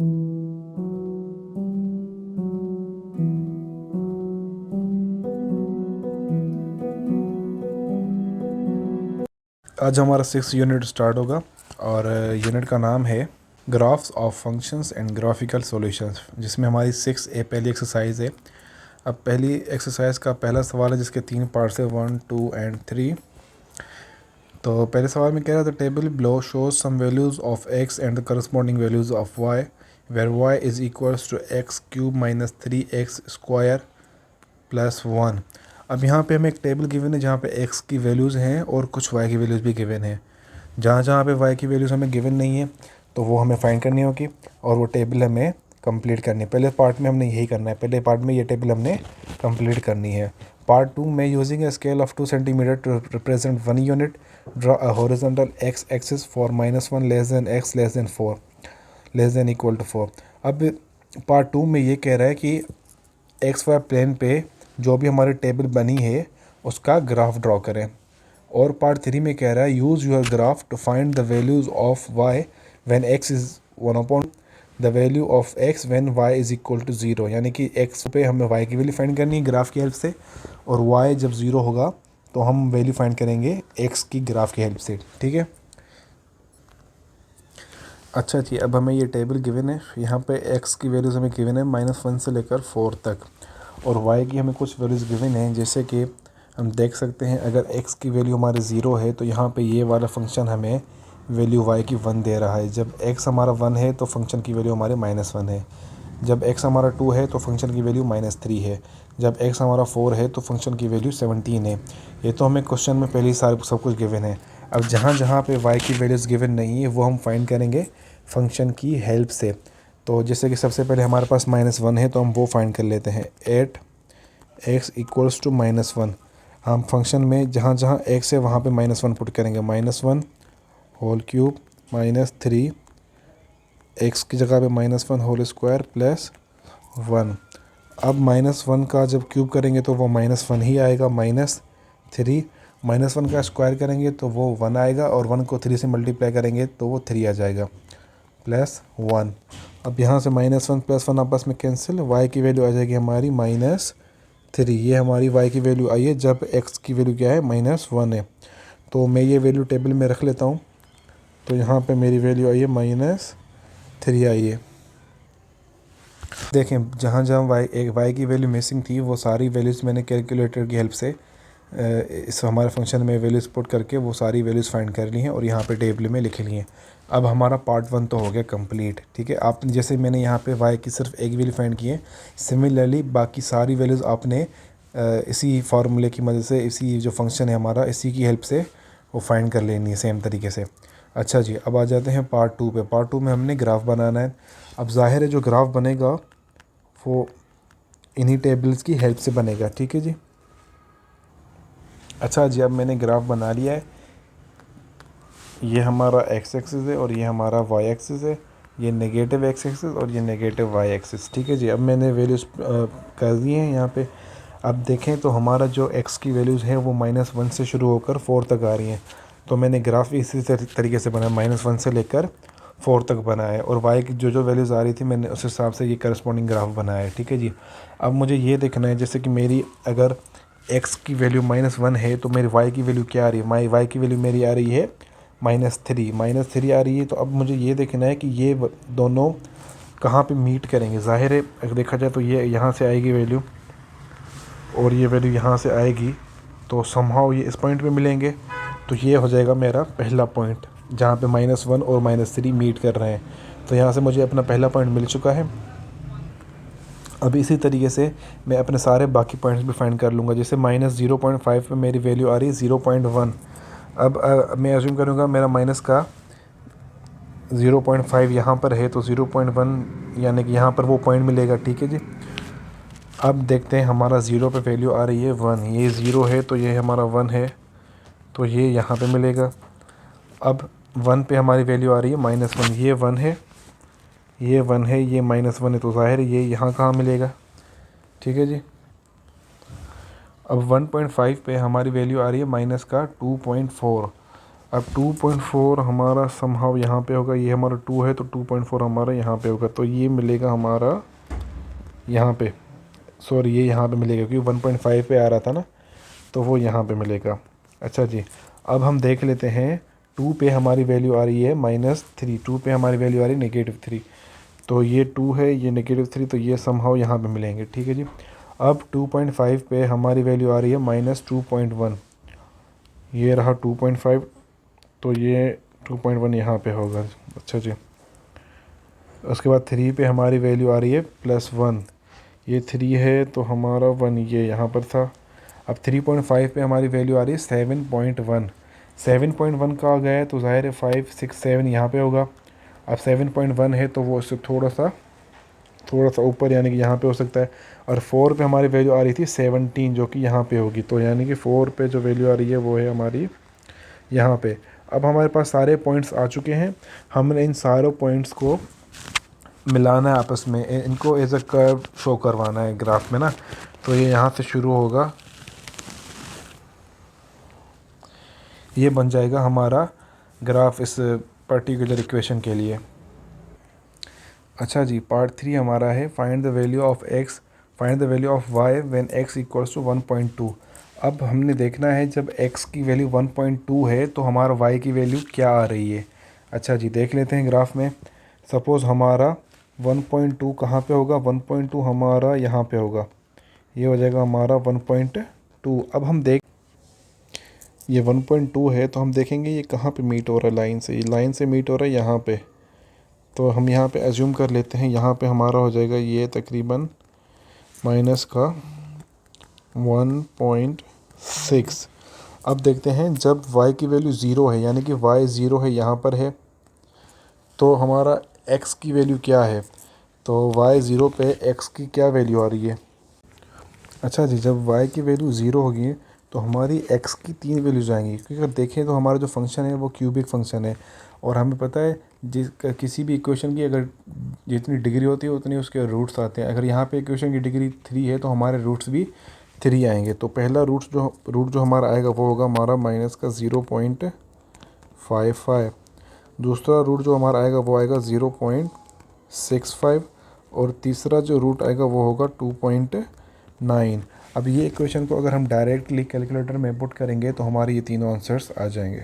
आज हमारा 6 unit start होगा और यूनिट का नाम है graphs of functions and graphical solutions, जिसमें हमारी 6A पहली एक्सरसाइज है। अब पहली एक्सरसाइज का पहला सवाल है जिसके 3 पार्ट्स है, 1, 2 एंड 3। तो पहले सवाल में कह रहा था table below shows some values of x and the corresponding values of y where y is equals to x cube minus 3x square plus 1। अब यहाँ पे हमें एक टेबल गिवन है जहाँ पे x की वैल्यूज़ हैं और कुछ y की वैल्यूज़ भी गिवन है। जहाँ जहाँ पे y की वैल्यूज़ हमें गिवन नहीं है तो वो हमें फाइंड करनी होगी और वो टेबल हमें कंप्लीट करनी है। पहले पार्ट में हमने यही करना है, पहले पार्ट में ये टेबल हमने कंप्लीट करनी है। पार्ट 2 में using a scale of 2 centimetre to represent 1 unit, draw a horizontal x axis for -1 less than x less than 4 less than equal to 4। अब पार्ट 2 में ये कह रहा है कि XY प्लेन पे जो भी हमारी टेबल बनी है उसका ग्राफ ड्रॉ करें। और पार्ट 3 में कह रहा है use your graph to find the values of y when x is 1/, the value of x when y is equal to 0। यानी कि x पे हमें y की वैल्यू फाइंड करनी है ग्राफ की हेल्प से, और y जब 0 होगा तो हम वैल्यू फाइंड करेंगे x की ग्राफ की हेल्प से। ठीक है, अच्छा जी। अब हमें ये टेबल गिवन है, यहाँ पे x की वैल्यूज़ हमें गिवन है -1 से लेकर 4 तक, और y की हमें कुछ वैल्यूज़ गिवन हैं। जैसे कि हम देख सकते हैं अगर x की वैल्यू हमारे 0 है तो यहाँ पे ये वाला फंक्शन हमें वैल्यू y की 1 दे रहा है। जब x हमारा 1 है तो फंक्शन की वैल्यू हमारे -1 है। जब x हमारा 2 है तो फंक्शन की वैल्यू -3 है। जब x हमारा 4 है तो फंक्शन की वैल्यू 17 है। ये तो हमें क्वेश्चन में पहले ही सारे सब कुछ गिवन है। अब जहाँ जहाँ पे y की वैल्यूज़ गिवन नहीं है वो हम फाइंड करेंगे फंक्शन की हेल्प से। तो जैसे कि सबसे पहले हमारे पास -1 है तो हम वो फाइंड कर लेते हैं। 8x equals to -1। हम फंक्शन में जहाँ जहाँ x है वहाँ पे -1 पुट करेंगे। -1 होल क्यूब -3, x की जगह पे -1 होल स्क्वायर प्लस 1। अब -1 का जब क्यूब करेंगे तो वो -1 ही आएगा। -3 -1 का स्क्वायर करेंगे तो वो 1 आएगा, और 1 को 3 से मल्टीप्लाई करेंगे तो वो 3 आ जाएगा प्लस 1। अब यहाँ से -1 प्लस 1 आपस में कैंसिल, y की वैल्यू आ जाएगी हमारी -3। ये हमारी y की वैल्यू आई है जब x की वैल्यू क्या है -1 है। तो मैं ये वैल्यू टेबल में रख लेता हूँ। तो यहाँ पे मेरी वैल्यू आई है -3 आई है। देखें जहाँ जहाँ y की वैल्यू मिसिंग थी वो सारी वैल्यूज़ मैंने कैलकुलेटर की हेल्प से इस हमारे फंक्शन में वैल्यूज़ पुट करके वो सारी वैल्यूज़ फाइंड कर ली हैं और यहाँ पे टेबल में लिख ली हैं। अब हमारा पार्ट 1 तो हो गया कंप्लीट। ठीक है, आप जैसे मैंने यहाँ पे y की सिर्फ एक वैल्यू फाइंड की है, सिमिलरली बाकी सारी वैल्यूज़ आपने इसी फार्मूले की मदद से, इसी जो फंक्शन है हमारा, इसी की हेल्प से वो फाइंड कर लेनी है सेम तरीके से। अच्छा जी, अब आ जाते हैं पार्ट 2 पे। पार्ट 2 में हमने ग्राफ बनाना है। अब जाहिर है जो ग्राफ बनेगा वो इन्हीं टेबल्स की हेल्प से बनेगा। ठीक है जी। अच्छा जी, अब मैंने ग्राफ बना लिया है। ये हमारा x एक्सिस है और ये हमारा y एक्सिस है। ये नेगेटिव x एक्सिस और ये नेगेटिव y एक्सिस। ठीक है जी, अब मैंने वैल्यूज़ कर दी हैं यहाँ पे। अब देखें तो हमारा जो x की वैल्यूज़ हैं वो -1 से शुरू होकर 4 तक आ रही हैं। तो मैंने ग्राफ इसी तरीके से बनाया, -1 से लेकर 4 तक बनाया है, और y की जो जो वैल्यूज़ आ रही थी मैंने उस हिसाब से ये करस्पॉन्डिंग ग्राफ बनाया है। ठीक है जी। अब मुझे ये देखना है जैसे कि मेरी अगर x की वैल्यू -1 है तो मेरी y की वैल्यू क्या आ रही है। y की वैल्यू मेरी आ रही है -3 आ रही है। तो अब मुझे ये देखना है कि ये दोनों कहाँ पे मीट करेंगे। ज़ाहिर है अगर देखा जाए तो ये यहाँ से आएगी वैल्यू और ये वैल्यू यहाँ से आएगी, तो समहाउ ये इस पॉइंट पे मिलेंगे। तो ये हो जाएगा मेरा पहला पॉइंट जहाँ पे -1 और -3 मीट कर रहे हैं। तो यहाँ से मुझे अपना पहला पॉइंट मिल चुका है। अब इसी तरीके से मैं अपने सारे बाकी पॉइंट्स भी फाइंड कर लूँगा। जैसे -0.5 पे मेरी वैल्यू आ रही है 0.1। अब मैं अज्यूम करूँगा मेरा माइनस का 0.5 यहाँ पर है, तो 0.1 यानी कि यहाँ पर वो पॉइंट मिलेगा। ठीक है जी। अब देखते हैं हमारा 0 पे वैल्यू आ रही है 1। ये 0 है तो ये हमारा 1 है, तो ये यहाँ पे मिलेगा। अब 1 पे हमारी वैल्यू आ रही है -1। ये 1 है, ये 1 है, ये -1 है, तो ज़ाहिर है ये यहाँ कहाँ मिलेगा। ठीक है जी। अब 1.5 पे हमारी वैल्यू आ रही है -2.4। अब 2.4 हमारा समहाउ यहाँ पे होगा, ये हमारा 2 है तो 2.4 हमारा यहाँ पे होगा, तो ये मिलेगा हमारा यहाँ पे, सॉरी ये यहाँ पे मिलेगा क्योंकि 1.5 पे आ रहा था ना, तो वो यहाँ पे मिलेगा। अच्छा जी, अब हम देख लेते हैं 2 पे हमारी वैल्यू आ रही है -3, 2 पे हमारी वैल्यू आ रही है -3, तो ये 2 है, ये -3, तो ये समहाउ यहाँ पे मिलेंगे। ठीक है जी। अब 2.5 पे हमारी वैल्यू आ रही है -2.1, ये रहा 2.5, तो ये 2.1 यहाँ पे होगा। अच्छा जी, उसके बाद 3 पे हमारी वैल्यू आ रही है +1, ये 3 है तो हमारा 1 ये यहाँ पर था। अब 3.5 पे हमारी वैल्यू आ रही है 7.1, 7.1 का आ गया है तो ज़ाहिर है 5, 6, 7 यहाँ पे होगा। अब 7.1 है तो वो उससे थोड़ा सा ऊपर यानी कि यहाँ पे हो सकता है। और 4 पे हमारी वैल्यू आ रही थी 17 जो कि यहाँ पे होगी, तो यानी कि 4 पे जो वैल्यू आ रही है वो है हमारी यहाँ पे। अब हमारे पास सारे पॉइंट्स आ चुके हैं, हमने इन सारों पॉइंट्स को मिलाना है आपस में, इनको एज अ कर्व शो करवाना है ग्राफ में ना। तो ये यहाँ से शुरू होगा, ये बन जाएगा हमारा ग्राफ इस पर्टिकुलर इक्वेशन के लिए। अच्छा जी, पार्ट 3 हमारा है find the value of x, find the value of y when x equals to 1.2। अब हमने देखना है जब x की वैल्यू 1.2 है तो हमारा y की वैल्यू क्या आ रही है। अच्छा जी, देख लेते हैं ग्राफ में। सपोज़ हमारा 1.2 कहाँ पे होगा, 1.2 हमारा यहाँ पे होगा, ये हो जाएगा हमारा 1.2। अब हम देख, ये 1.2 है तो हम देखेंगे ये कहाँ पे मीट हो रहा है लाइन से, ये लाइन से मीट हो रहा है यहाँ पे। तो हम यहाँ पे एज्यूम कर लेते हैं, यहाँ पे हमारा हो जाएगा ये तकरीबन माइनस का 1.6। अब देखते हैं जब y की वैल्यू 0 है यानी कि y 0 है यहाँ पर है, तो हमारा x की वैल्यू क्या है, तो y 0 पे x की क्या वैल्यू आ रही है। अच्छा जी, जब y की वैल्यू 0 होगी तो हमारी x की 3 वैल्यूज आएंगी, क्योंकि अगर देखें तो हमारा जो फंक्शन है वो क्यूबिक फंक्शन है, और हमें पता है किसी भी इक्वेशन की अगर जितनी डिग्री होती है उतनी उसके रूट्स आते हैं। अगर यहाँ पे इक्वेशन की डिग्री 3 है तो हमारे रूट्स भी 3 आएंगे। तो पहला रूट जो हमारा आएगा वो होगा हमारा -0.55, दूसरा रूट जो हमारा आएगा वो आएगा 0.65, और तीसरा जो रूट आएगा वो होगा 2.9। अब ये इक्वेशन को अगर हम डायरेक्टली कैलकुलेटर में पुट करेंगे तो हमारे ये तीनों आंसर्स आ जाएंगे।